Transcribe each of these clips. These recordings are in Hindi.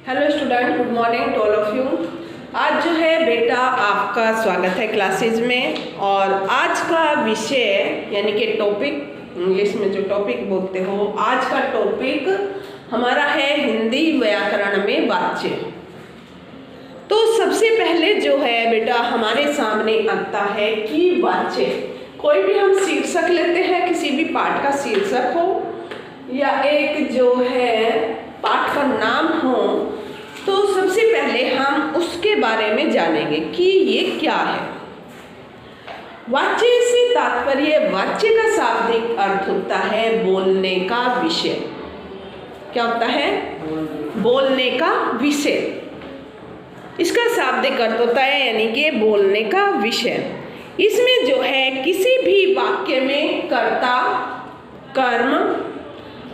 Hello student, good morning to all of you. आज जो है बेटा आपका स्वागत है क्लासेज में। और आज का विषय यानी कि टॉपिक, इंग्लिश में जो टॉपिक बोलते हो, आज का टॉपिक हमारा है हिंदी व्याकरण में वाच्य। तो सबसे पहले जो है बेटा हमारे सामने आता है कि वाच्य, कोई भी हम शीर्षक लेते हैं, किसी भी पाठ का शीर्षक हो या एक जो है पाठ का नाम हो, तो सबसे पहले हम उसके बारे में जानेंगे कि ये क्या है। वाच्य से तात्पर्य, वाच्य का शाब्दिक अर्थ होता है बोलने का विषय। क्या होता है? बोलने का विषय। इसका शाब्दिक अर्थ होता है यानी कि बोलने का विषय। इसमें जो है किसी भी वाक्य में कर्ता, कर्म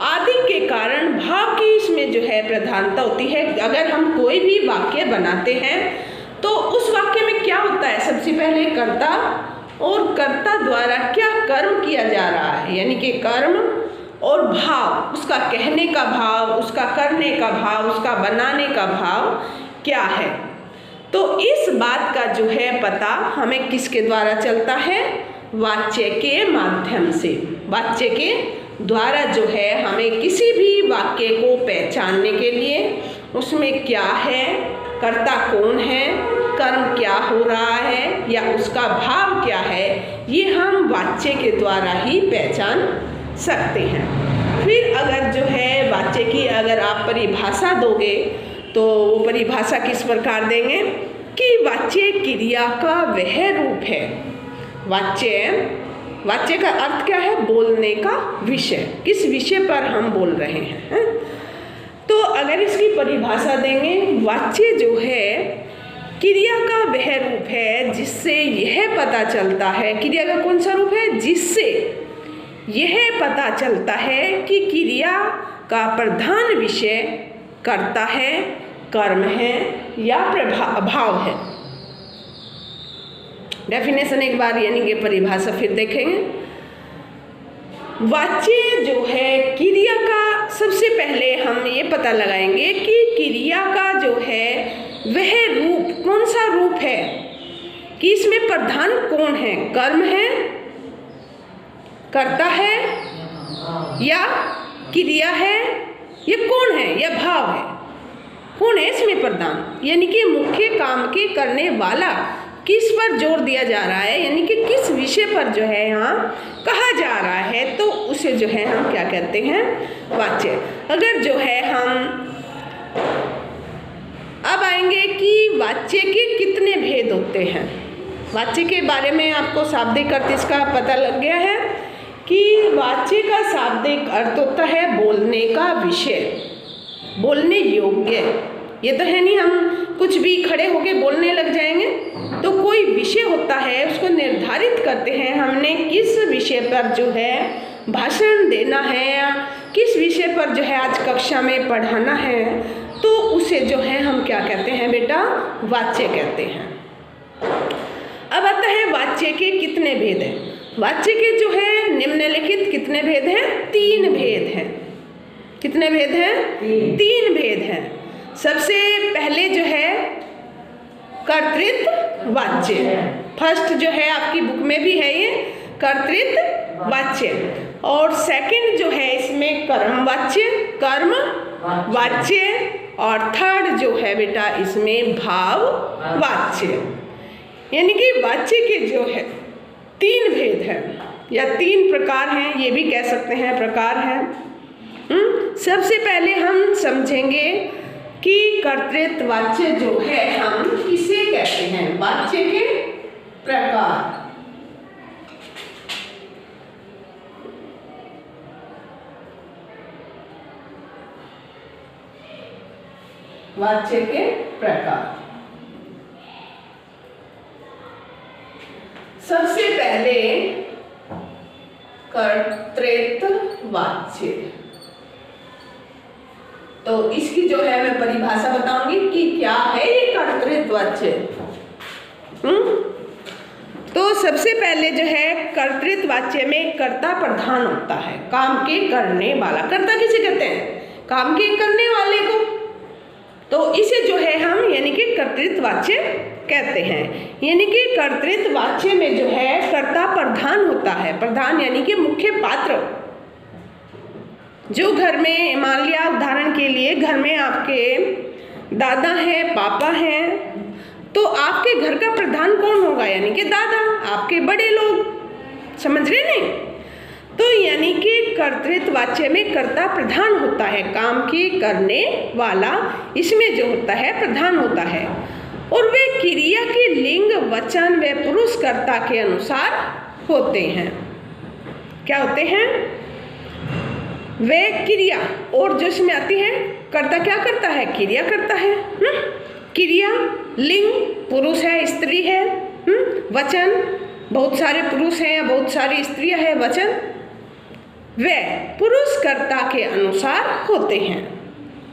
आदि के कारण भाव की इसमें जो है प्रधानता होती है। अगर हम कोई भी वाक्य बनाते हैं तो उस वाक्य में क्या होता है? सबसे पहले कर्ता और कर्ता द्वारा क्या कर्म किया जा रहा है, यानी कि कर्म और भाव, उसका कहने का भाव, उसका करने का भाव, उसका बनाने का भाव क्या है। तो इस बात का जो है पता हमें किसके द्वारा चलता है? वाच्य के माध्यम से। वाच्य के द्वारा जो है हमें किसी भी वाक्य को पहचानने के लिए उसमें क्या है, कर्ता कौन है, कर्म क्या हो रहा है या उसका भाव क्या है, ये हम वाच्य के द्वारा ही पहचान सकते हैं। फिर अगर जो है वाच्य की अगर आप परिभाषा दोगे तो वो परिभाषा किस प्रकार देंगे कि वाच्य क्रिया का वह रूप है। वाच्य का अर्थ क्या है? बोलने का विषय। किस विषय पर हम बोल रहे हैं, तो अगर इसकी परिभाषा देंगे, वाच्य जो है क्रिया का वह रूप है जिससे यह पता चलता है, क्रिया का कौन सा रूप है? जिससे यह पता चलता है कि क्रिया का प्रधान विषय कर्ता है, कर्म है या भाव है। डेफिनेशन एक बार यानी कि परिभाषा फिर देखेंगे। वाच्य जो है क्रिया का, सबसे पहले हम ये पता लगाएंगे कि क्रिया का जो है वह रूप, कौन सा रूप है, कि इसमें प्रधान कौन है? कर्म है, कर्ता है या क्रिया है, ये कौन है या भाव है? कौन है इसमें प्रधान, यानी कि मुख्य काम के करने वाला किस पर जोर दिया जा रहा है, यानी कि किस विषय पर जो है यहाँ कहा जा रहा है, तो उसे जो है हम क्या कहते हैं? वाच्य। अगर जो है हम अब आएंगे कि वाच्य के कितने भेद होते हैं। वाच्य के बारे में आपको शाब्दिक अर्थ इसका पता लग गया है कि वाच्य का शाब्दिक अर्थ होता है बोलने का विषय, बोलने योग्य। ये तो है नहीं हम कुछ भी खड़े होके बोलने लग जाएंगे, तो कोई विषय होता है, उसको निर्धारित करते हैं हमने किस विषय पर जो है भाषण देना है या किस विषय पर जो है आज कक्षा में पढ़ाना है, तो उसे जो है हम क्या कहते हैं बेटा? वाच्य कहते हैं। अब आता है वाच्य के कितने भेद हैं। वाच्य के जो है निम्नलिखित कितने भेद हैं? 3 भेद हैं। कितने भेद हैं? 3 भेद हैं। सबसे पहले जो है कर्तृत्व वाच्य, फर्स्ट जो है आपकी बुक में भी है ये कर्तृत्व वाच्य। और सेकंड जो है इसमें कर्म वाच्य, कर्म वाच्य। और थर्ड जो है बेटा इसमें भाव वाच्य। यानी कि वाच्य के जो है 3 भेद हैं या 3 प्रकार हैं, ये भी कह सकते हैं प्रकार हैं। सबसे पहले हम समझेंगे कि कर्तृत्व वाच्य जो है हम किसे कहते हैं? वाच्य के प्रकार। वाच्य के प्रकार। सबसे पहले कर्तृत्व वाच्य, तो इसकी जो है मैं परिभाषा बताऊंगी कि क्या है ये कर्तृत्व वाच्य। तो सबसे पहले जो है कर्तृत्व वाच्य में कर्ता प्रधान होता है, काम के करने वाला। कर्ता किसे कहते हैं? काम के करने वाले को। तो इसे जो है हम यानी कि कर्तृत्ववाच्य कहते हैं। यानी कि कर्तृत्ववाच्य में जो है कर्ता प्रधान होता है। प्रधान यानी कि मुख्य पात्र। जो घर में मान लिया उदाहरण के लिए घर में आपके दादा हैं, पापा हैं, तो आपके घर का प्रधान कौन होगा? यानी कि दादा, आपके बड़े लोग। समझ रहे नहीं? तो यानी कि कर्तृत्ववाच्य में कर्ता प्रधान होता है, काम की करने वाला इसमें जो होता है प्रधान होता है। और वे क्रिया के लिंग, वचन व पुरुष कर्ता के अनुसार होते हैं। क्या होते हैं? वे क्रिया, और जो इसमें आती है कर्ता क्या करता है? क्रिया करता है। क्रिया, लिंग, पुरुष है, स्त्री है। वचन, बहुत सारे पुरुष हैं या बहुत सारी स्त्रियां हैं। वचन वे पुरुष कर्ता के अनुसार होते हैं।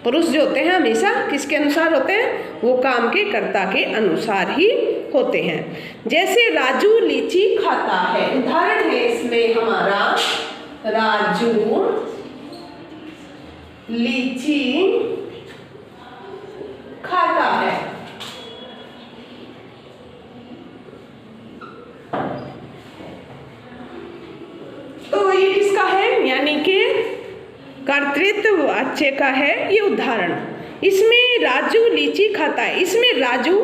पुरुष जो होते हैं हमेशा किसके अनुसार होते हैं? वो काम के कर्ता के अनुसार ही होते हैं। जैसे राजू लीची खाता है, उदाहरण है इसमें हमारा राजू लीची खाता है। तो ये किसका है? यानी कि कर्तृत्ववाच्य का है ये उदाहरण। इसमें राजू लीची खाता है, इसमें राजू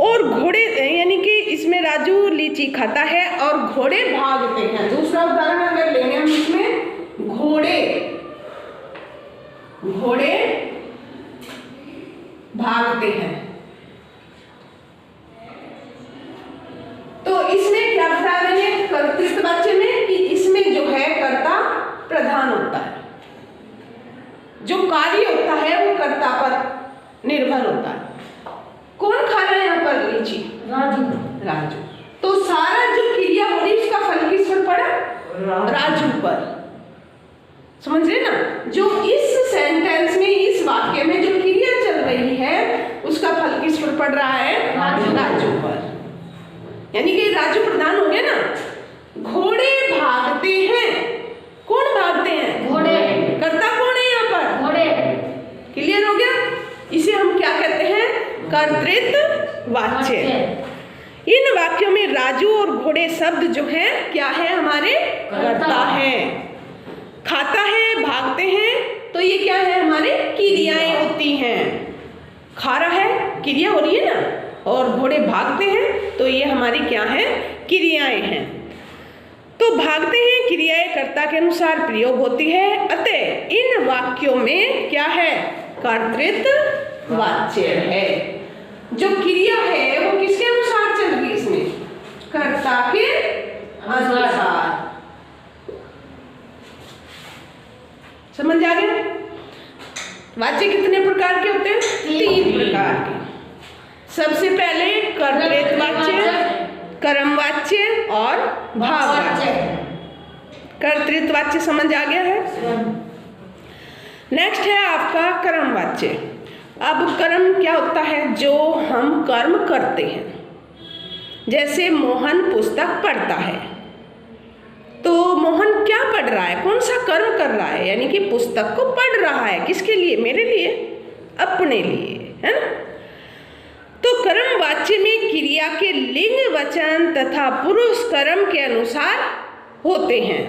और घोड़े, यानी कि इसमें राजू लीची खाता है और घोड़े भागते हैं। दूसरा उदाहरण अगर लेंगे हम इसमें घोड़े भागते हैं। तो इसमें क्या बता रहे हैं कर्तृत्ववाच्य में कि इसमें जो है कर्ता प्रधान होता है। जो कार्य होता है वो कर्ता पर निर्भर होता है। कौन खा रहा है यहाँ पर लीची? राजू। तो सारा जो क्रिया हो रही है उसका फल किस पर पड़ा? राजू पर। समझ रहे ना? जो इस सेंटेंस में, इस वाक्य में जो क्रिया चल रही है उसका फल किस पर पड़ रहा है? राजू पर। यानी कि राजू प्रधान हो गया ना। घोड़े भागते हैं। कौन भागते हैं? घोड़े। कर्ता कौन है यहाँ पर? घोड़े। क्लियर हो गया? इसे हम क्या कहते हैं? कर्तृत्ववाच्य। इन वाक्यों में राजू और घोड़े शब्द जो है क्या है? हमारे कर्ता है। खाता है, भागते हैं, तो ये क्या है? हमारे क्रियाएं होती हैं। खा रहा है, क्रिया हो रही है ना, और घोड़े भागते हैं तो ये हमारी क्या है? क्रियाएं हैं। तो भागते हैं क्रियाएं कर्ता के अनुसार प्रयोग होती है। अतः इन वाक्यों में क्या है? कर्तृत्ववाच्य है। जो क्रिया है वो किसके अनुसार चल रही है? इसमें कर्ता के अनुसार। समझ आ गया? वाच्य कितने प्रकार के होते हैं? 3 प्रकार के। सबसे पहले कर्तृत्ववाच्य, कर्मवाच्य और भाववाच्य। कर्तृत्ववाच्य समझ आ गया है? नेक्स्ट है आपका कर्मवाच्य। अब कर्म क्या होता है? जो हम कर्म करते हैं। जैसे मोहन पुस्तक पढ़ता है, तो मोहन क्या पढ़ रहा है? कौन सा कर्म कर रहा है? यानी कि पुस्तक को पढ़ रहा है। किसके लिए? मेरे लिए, अपने लिए, है ना? तो कर्मवाच्य में क्रिया के लिंग, वचन तथा पुरुष कर्म के अनुसार होते हैं।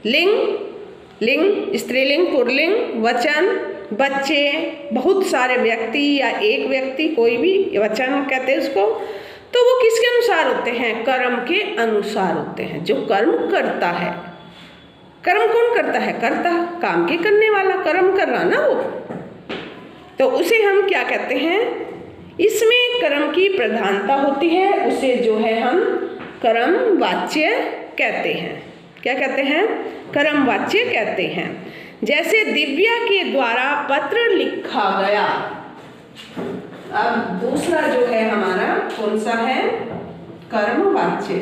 लिंग, स्त्रीलिंग, पुल्लिंग, वचन, बच्चे, बहुत सारे व्यक्ति या एक व्यक्ति, कोई भी वचन कहते हैं उसको। तो वो किसके अनुसार होते हैं? कर्म के अनुसार होते हैं। जो कर्म करता है। कर्म कौन करता है? कर्ता, काम के करने वाला, कर्म कर रहा ना वो। तो उसे हम क्या कहते हैं? इसमें कर्म की प्रधानता होती है, उसे जो है हम कर्मवाच्य कहते हैं। क्या कहते हैं? कर्मवाच्य कहते हैं। जैसे दिव्या के द्वारा पत्र लिखा गया। अब दूसरा जो है हमारा कौन सा है? कर्मवाच्य।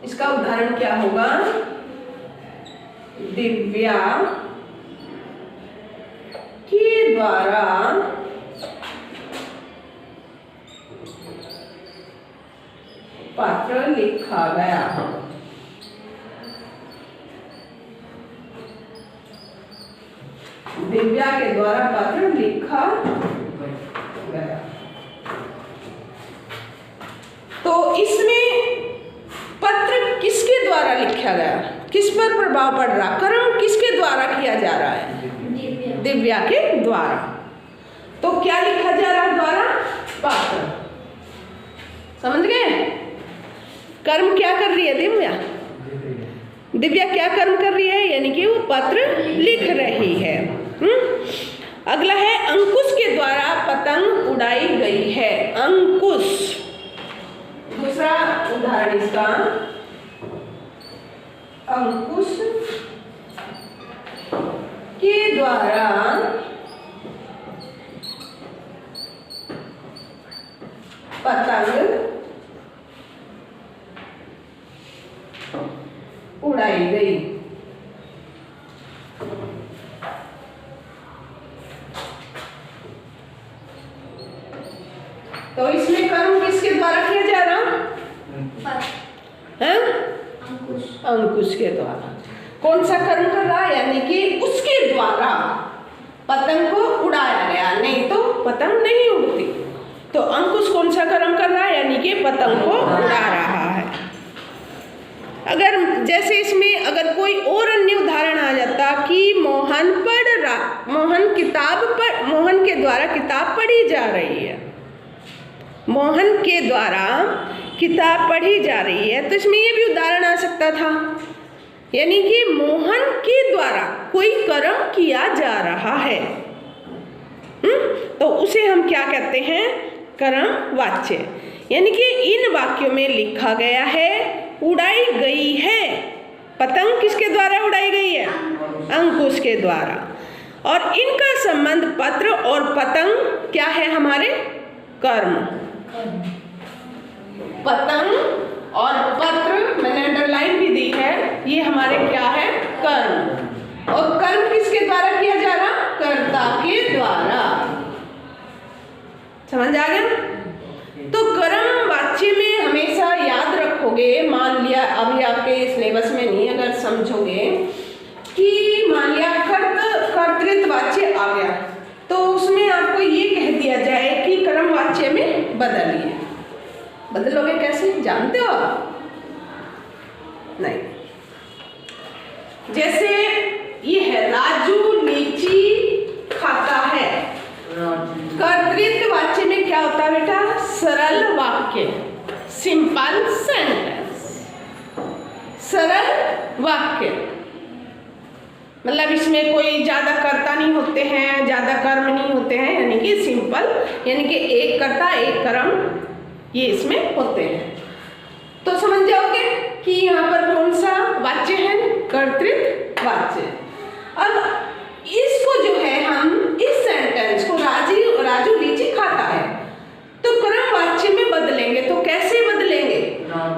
इसका उदाहरण क्या होगा? दिव्या के द्वारा पत्र लिखा गया। दिव्या के द्वारा पत्र लिखा गया। तो इसमें पत्र किसके द्वारा लिखा गया, किस पर प्रभाव पड़ रहा, कर्म किसके द्वारा किया जा रहा है, दिव्या के द्वारा। तो क्या लिखा जा रहा है द्वारा, पत्र। समझ गए, कर्म क्या कर रही है दिव्या, दिव्या क्या कर्म कर रही है, यानी कि वो पत्र लिख रही है। अगला है अंकुश के द्वारा पतंग उड़ाई गई है। अंकुश, दूसरा उदाहरण इसका, अंकुश के द्वारा पतंग उड़ाई गई। तो इसमें कर्म किसके द्वारा किया जा रहा है, अंकुश के द्वारा। कौन सा कर्म कर रहा है, यानी कि उसके द्वारा पतंग को उड़ाया गया, नहीं तो पतंग नहीं उड़ती। तो अंकुश कौन सा कर्म कर रहा है, यानी कि पतंग को उड़ा रहा है। अगर जैसे इसमें अगर कोई और अन्य उदाहरण आ जाता कि मोहन पढ़ रहा, मोहन के द्वारा किताब पढ़ी जा रही है, मोहन के द्वारा किताब पढ़ी जा रही है, तो इसमें ये भी उदाहरण आ सकता था, यानी कि मोहन के द्वारा कोई कर्म किया जा रहा है। तो उसे हम क्या कहते हैं, कर्म वाच्य। यानी कि इन वाक्यों में लिखा गया है उड़ाई गई है, पतंग किसके द्वारा उड़ाई गई है, अंकुश के द्वारा। और इनका संबंध पत्र और पतंग क्या है, हमारे कर्म। पतंग और पत्र मैंने अंडरलाइन भी दी है, ये हमारे क्या है, कर्म। और कर्म किसके द्वारा किया जा रहा, कर्ता के द्वारा। समझ आ गया। तो कर्म वाच्य में हमेशा याद रखोगे, मान लिया अभी आपके सिलेबस में नहीं, अगर समझोगे कि मान लिया कर्तृत्व वाच्य आ गया, तो उसमें आपको ये कह दिया जाए कि कर्म वाच्य में बदलिए। बदलोगे कैसे, जानते हो आप? नहीं। जैसे ये है, राजू लीची खाता है, कर्तृत्व वाच्य में क्या होता है बेटा, सरल वाक्य, सिंपल सेंटेंस, सरल वाक्य। मतलब इसमें कोई ज्यादा कर्ता नहीं होते हैं, ज्यादा कर्म नहीं होते हैं, यानी कि सिंपल, यानी कि एक कर्ता एक कर्म, ये इसमें होते हैं। तो समझ जाओगे कि यहाँ पर कौन सा वाच्य है, कर्तृत्व वाच्य। अब इसको जो है हम इस सेंटेंस को राजू लीची खाता है, तो कर्म वाच्य में बदलेंगे। तो कैसे बदलेंगे,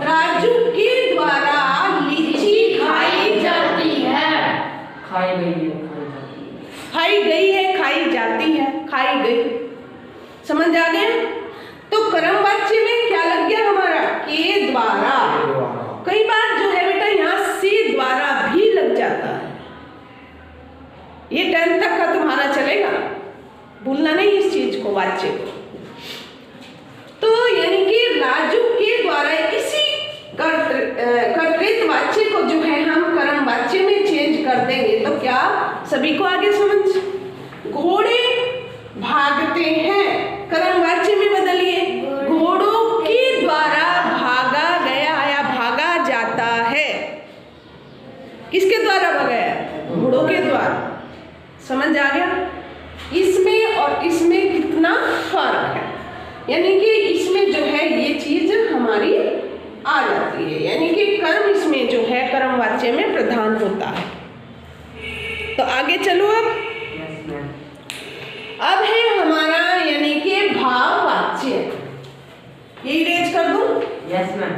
राजू के द्वारा लीची खाई जाती है, खाई गई है, खाई जाती है, खाई गई। समझ आ गया। तो कर्म वाच्य में क्या लग गया हमारा, के द्वारा। कई बार जो है बेटा यहाँ से द्वारा भी लग जाता है, ये 10th तक का तुम्हारा चलेगा, भूलना नहीं इस चीज को, वाच्य को। तो यानी कि राजू के द्वारा इसी कर्तृत्व वाच्य को जो है हम कर्म वाच्य में चेंज कर देंगे, तो क्या सभी को आगे समझ। घोड़े भागते हैं, कर्म वाच्य में बदलिए, घोड़ों के द्वारा भागा गया या भागा जाता है। किसके द्वारा भगाया, घोड़ों के द्वारा। समझ आ गया। इसमें और इसमें कितना फर्क है, यानी कि इसमें जो है ये चीज हमारी आ जाती है, यानी कि कर्म इसमें जो है कर्म वाच्य में प्रधान होता है। तो आगे चलो। अब है हमारा यानी कि भाव वाच्य, यही रेज कर दूं। Yes ma'am.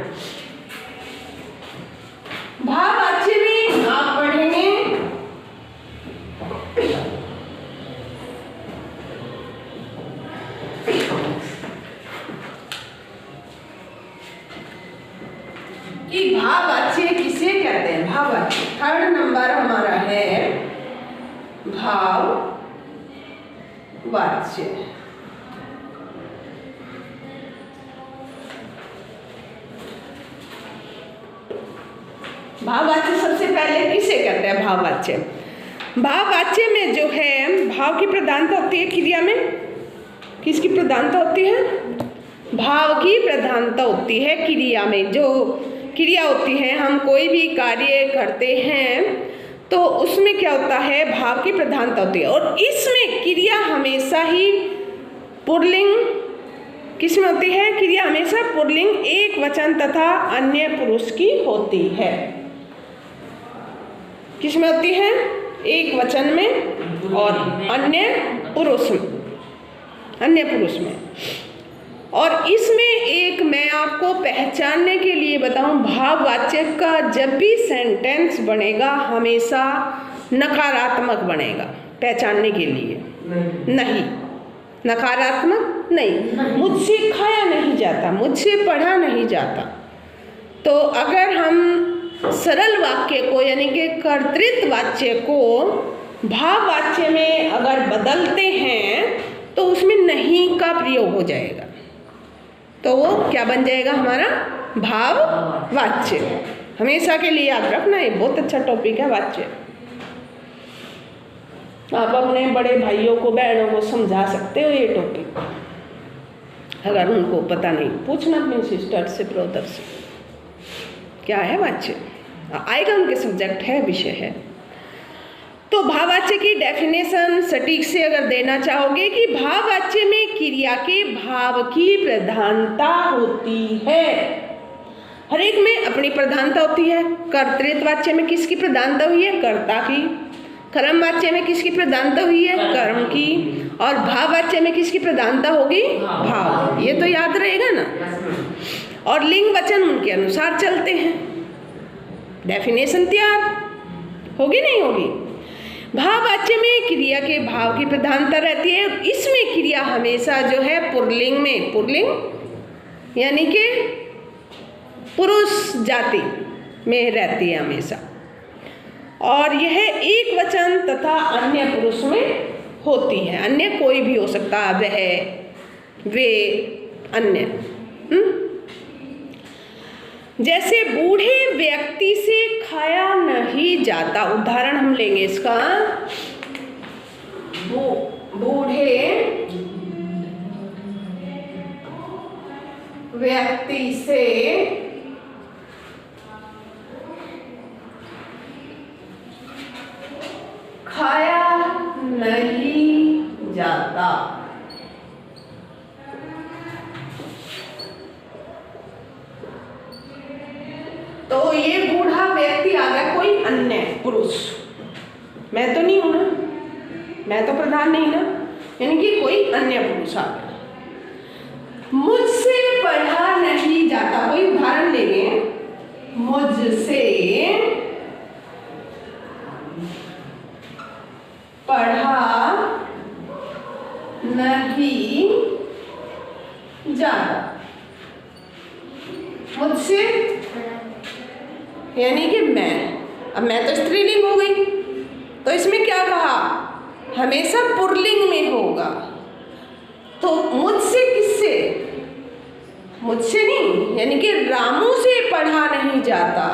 भाव वाच्य में आप पढ़ेंगे कि भाव वाच्य किसे कहते हैं। भाव वाच्य 3rd नंबर हमारा है भाव वाच्य। भाववाच्य सबसे पहले किसे कहते हैं? भाववाच्य। भाववाच्य में जो है भाव की प्रधानता होती है क्रिया में। किसकी प्रधानता होती है? भाव की प्रधानता होती है क्रिया में। जो क्रिया होती है, हम कोई भी कार्य करते हैं तो उसमें क्या होता है? भाव की प्रधानता होती है। और इसमें क्रिया हमेशा ही पुल्लिंग, किसमें होती है? क्रिया हमेशा पुल्लिंग, एक वचन तथा अन्य पुरुष की होती है। किसमें होती है? एक वचन में और अन्य पुरुष में। और इसमें एक मैं आपको पहचानने के लिए बताऊं, भाववाचक का जब भी सेंटेंस बनेगा हमेशा नकारात्मक बनेगा। पहचानने के लिए नहीं, नकारात्मक नहीं। मुझसे खाया नहीं जाता, मुझसे पढ़ा नहीं जाता। तो अगर हम सरल वाक्य को यानी कि कर्तृत्व वाच्य को भाववाच्य में अगर बदलते हैं तो उसमें नहीं का प्रयोग हो जाएगा, तो वो क्या बन जाएगा? हमारा भाववाच्य। हमेशा के लिए याद रखना, ये बहुत अच्छा टॉपिक है वाच्य। आप अपने बड़े भाइयों को, बहनों को समझा सकते हो ये टॉपिक, अगर उनको पता नहीं। पूछना अपने सिस्टर से, ब्रदर से, क्या है वाच्य, आएगा उनके सब्जेक्ट है, विषय है। तो भाववाच्य की डेफिनेशन सटीक से अगर देना चाहोगे कि भाववाच्य में क्रिया के भाव की प्रधानता होती है। हर एक में अपनी प्रधानता होती है। कर्तृत्व वाच्य में किसकी प्रधानता हुई है? कर्ता की। कर्म वाच्य में किसकी प्रधानता हुई है? कर्म की। और भाववाच्य में किसकी प्रधानता होगी? भाव। ये तो याद रहेगा ना। और लिंग वचन उनके अनुसार चलते हैं। डेफिनेशन तैयार होगी नहीं होगी? भाववाच्य में क्रिया के भाव की प्रधानता रहती है। इसमें क्रिया हमेशा जो है पुल्लिंग में, पुल्लिंग यानी कि पुरुष जाति में रहती है हमेशा। और यह एक वचन तथा अन्य पुरुष में होती है। अन्य कोई भी हो सकता है, वह, वे, अन्य। जैसे बूढ़े व्यक्ति से खाया नहीं जाता। उदाहरण हम लेंगे इसका। बूढ़े व्यक्ति से खाया नहीं जाता। तो ये बूढ़ा व्यक्ति आ गया कोई अन्य पुरुष। मैं तो नहीं हूं ना, मैं तो प्रधान नहीं ना, यानी कि कोई अन्य पुरुष आ गया। मुझसे पढ़ा नहीं जाता। कोई उदाहरण लेंगे। मुझसे पढ़ा नहीं जाता। मुझसे यानी कि मैं, अब मैं तो स्त्रीलिंग हो गई, तो इसमें क्या कहा? हमेशा पुल्लिंग में होगा। तो मुझसे किससे? मुझसे नहीं, यानी कि रामू से पढ़ा नहीं जाता।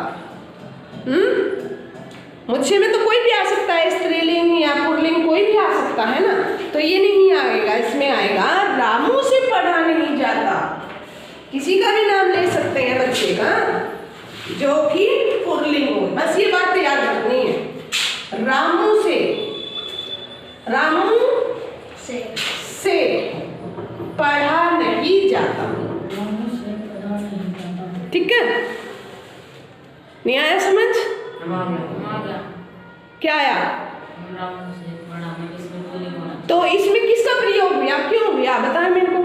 मुझसे में तो कोई भी आ सकता है, स्त्रीलिंग या पुल्लिंग कोई भी आ सकता है ना। तो ये नहीं आएगा, इसमें आएगा रामू से पढ़ा नहीं जाता। किसी का भी नाम ले सकते हैं बच्चे का जो कि पुल्लिंग हो। बस ये बात याद रखनी है। रामू से, रामू से पढ़ा नहीं जाता। ठीक है? नहीं आया समझ? क्या आया? तो इसमें किसका प्रयोग हुआ, क्यों हुआ, बताएं मेरे को।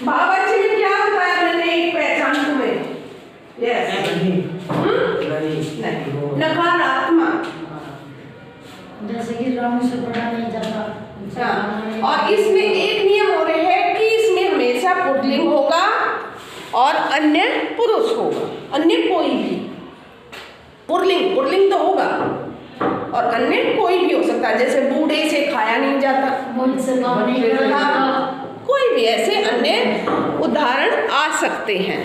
भाववाच्य में क्या बताया मैंने? एक पहचान तुम्हें। यस, नहीं, नकारात्मक। जैसे कि रामू से पढ़ा नहीं जाता। और इसमें एक नियम हो रहे है कि इसमें हमेशा पुल्लिंग होगा और अन्य पुरुष होगा। अन्य कोई भी पुल्लिंग तो होगा। और अन्य कोई भी हो सकता है, जैसे बूढ़े से खाया नहीं जाता, मुझ से काम नहीं कर रहा। कोई भी ऐसे अन्य उदाहरण आ सकते हैं।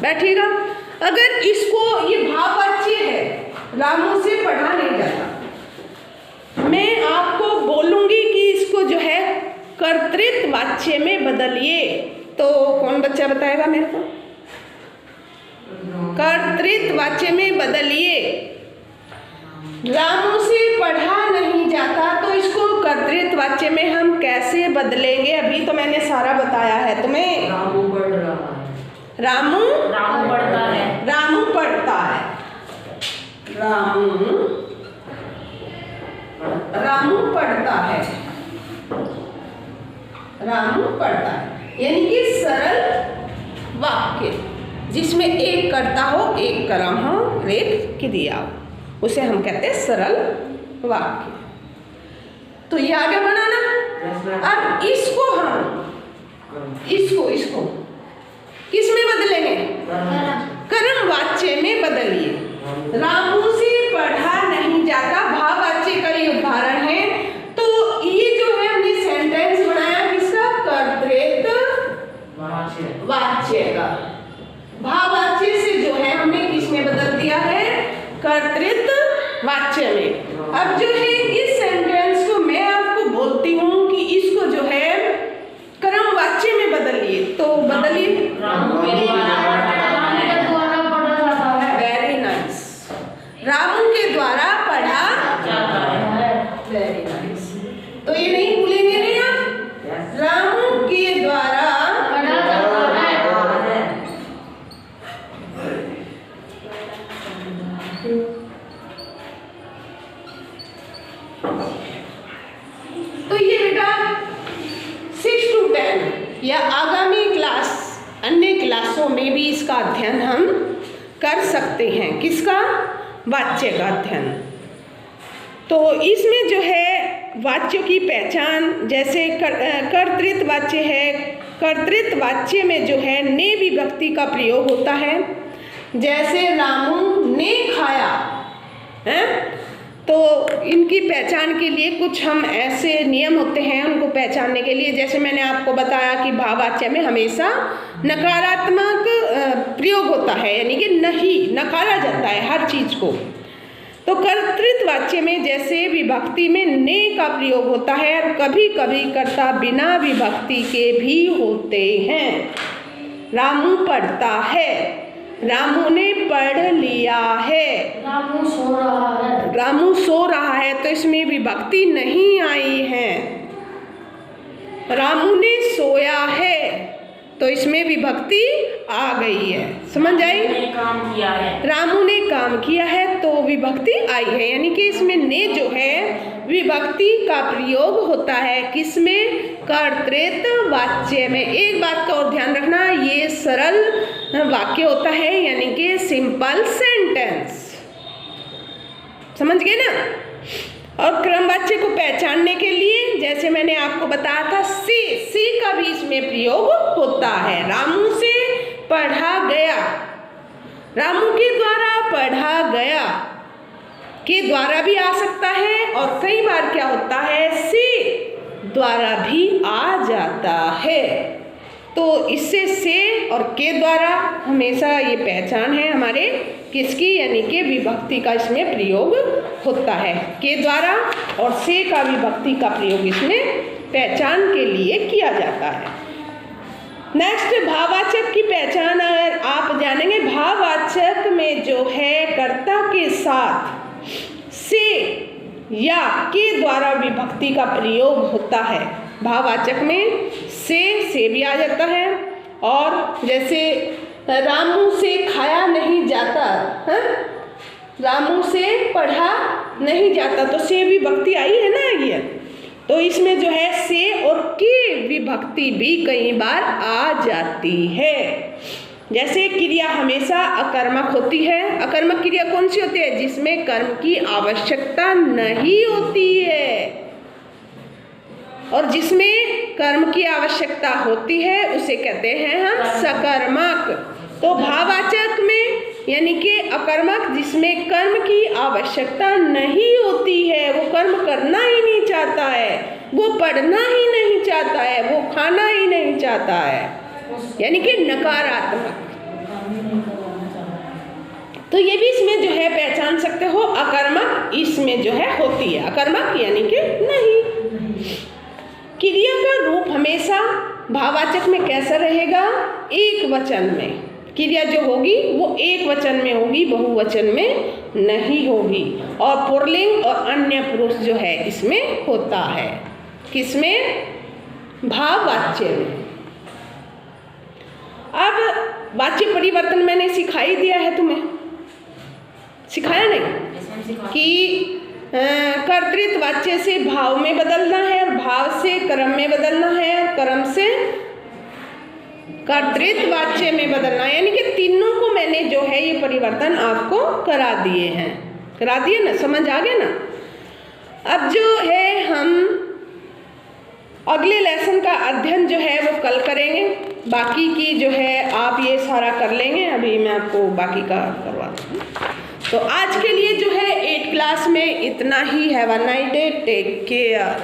बैठिएगा। अगर इसको ये भाववाच्य है, रामू से पढ़ा नहीं जाता, मैं आपको बोलूंगी कि इसको जो है कर्तृत्व वाच्य में बदलिए, तो कौन बच्चा बताएगा मेरे को? कर्तृत्व वाच्य में बदलिए। रामू से पढ़ा नहीं जाता, तो इसको कर्तृत्व वाच्य में हम कैसे बदलेंगे? अभी तो मैंने सारा बताया है तुम्हें। रामू पढ़ रहा है। रामू रामू पढ़ता है। रामू पढ़ता है। रामू पढ़ता है। रामू पढ़ता है, यानी कि सरल वाक्य जिसमें एक कर्ता हो, एक कर्म हो, एक क्रिया हो, उसे हम कहते हैं सरल वाक्य। तो ये आगे बढ़ाना। अब इसको हम इसको किस में बदलेंगे? कर्म वाच्य में बदलिए। रामू से पढ़ा नहीं जाता भाववाच्य का ये उदाहरण है। तो ये जो है हमने सेंटेंस बनाया किसका? कर्तृत्व वाच्य का। भाववाच्य से जो है हमने किस में बदल दिया है? कर्तृत्व वाच्य में। अब जो है इस सेंटेंस को मैं आपको बोलती हूँ कि इसको जो है कर्म वाच्य में बदलिए, तो बदलिए। रामू के द्वारा पढ़ा जाता है। Very nice. रामू के द्वारा पढ़ा जाता है। Very nice. तो ये नहीं भूलेंगे नहीं आप? रामू के द्वारा पढ़ा जाता है। तो ये बेटा 6 to 10 या आगामी क्लास, अन्य क्लासों में भी इसका अध्ययन हम कर सकते हैं। किसका? वाच्य का अध्ययन। तो इसमें जो है वाच्यों की पहचान, जैसे कर्तृत्व वाच्य है, कर्तृत्व वाच्य में जो है ने विभक्ति का प्रयोग होता है। जैसे रामू ने खाया है, तो इनकी पहचान के लिए कुछ हम ऐसे नियम होते हैं उनको पहचानने के लिए। जैसे मैंने आपको बताया कि भाववाच्य में हमेशा नकारात्मक प्रयोग होता है, यानी कि नहीं, नकारा जाता है हर चीज को। तो कर्तृत्व वाच्य में जैसे विभक्ति में ने का प्रयोग होता है, और कभी कभी कर्ता बिना विभक्ति के भी होते हैं। रामू पढ़ता है, रामू ने पढ़ लिया है, रामू सो रहा है। रामू सो रहा है, तो इसमें विभक्ति नहीं आई है। रामू ने सोया है, तो इसमें विभक्ति आ गई है। समझ आई? ने काम किया है। रामू ने काम किया है, तो विभक्ति आई है, यानी कि इसमें ने जो है विभक्ति का प्रयोग होता है। किसमें? कर्तृत्व वाच्य में। एक बात का और ध्यान रखना, ये सरल वाक्य होता है, यानी कि सिंपल सेंटेंस। समझ गए ना? और क्रमवाच्य को पहचानने के लिए जैसे मैंने आपको बताया था, सी का भी इसमें प्रयोग होता है। रामू से पढ़ा गया, रामू के द्वारा पढ़ा गया के द्वारा भी आ सकता है, और कई बार क्या होता है, से द्वारा भी आ जाता है। तो इससे से और के द्वारा हमेशा ये पहचान है हमारे किसकी, यानी कि विभक्ति का इसमें प्रयोग होता है। के द्वारा और से का विभक्ति का प्रयोग इसमें पहचान के लिए किया जाता है। नेक्स्ट, भाववाचक की पहचान अगर आप जानेंगे, भाववाचक में जो है कर्ता के साथ से या के द्वारा विभक्ति का प्रयोग होता है। भाववाचक में से भी आ जाता है, और जैसे रामू से खाया नहीं जाता, है? रामू से पढ़ा नहीं जाता, तो से विभक्ति आई है ना ये। तो इसमें जो है से और के विभक्ति भी कई बार आ जाती है। जैसे क्रिया हमेशा अकर्मक होती है। अकर्मक क्रिया कौन सी होती है? जिसमें कर्म की आवश्यकता नहीं होती है, और जिसमें कर्म की आवश्यकता होती है उसे कहते हैं हम सकर्मक। तो भाववाचक में यानी कि अकर्मक जिसमें कर्म की आवश्यकता नहीं होती है, वो कर्म करना ही नहीं चाहता है, वो पढ़ना ही नहीं चाहता है, वो खाना ही नहीं चाहता है, यानी कि नकारात्मक। तो ये भी इसमें जो है पहचान सकते हो, अकर्मक इसमें जो है होती है, अकर्मक यानी कि नहीं। क्रिया का रूप हमेशा भाववाचक में कैसा रहेगा? एक वचन में। क्रिया जो होगी वो एक वचन में होगी, बहुवचन में नहीं होगी। और पुल्लिंग और अन्य पुरुष जो है इसमें होता है। किसमें? भाववाच्य में। अब वाच्य परिवर्तन मैंने सिखाई दिया है तुम्हें, सिखाया नहीं कि कर्तृत्व वाच्य से भाव में बदलना है, और भाव से कर्म में बदलना है, और कर्म से कर्तृत्व वाच्य में बदलना है। यानी कि तीनों को मैंने जो है ये परिवर्तन आपको करा दिए हैं, करा दिए ना, समझ आ गया ना। अब जो है हम अगले लेसन का अध्ययन जो है वो कल करेंगे, बाकी की जो है आप ये सारा कर लेंगे। अभी मैं आपको बाकी का करवा दूँ। तो आज के लिए जो है 8 क्लास में इतना ही। Have a nice day, take care.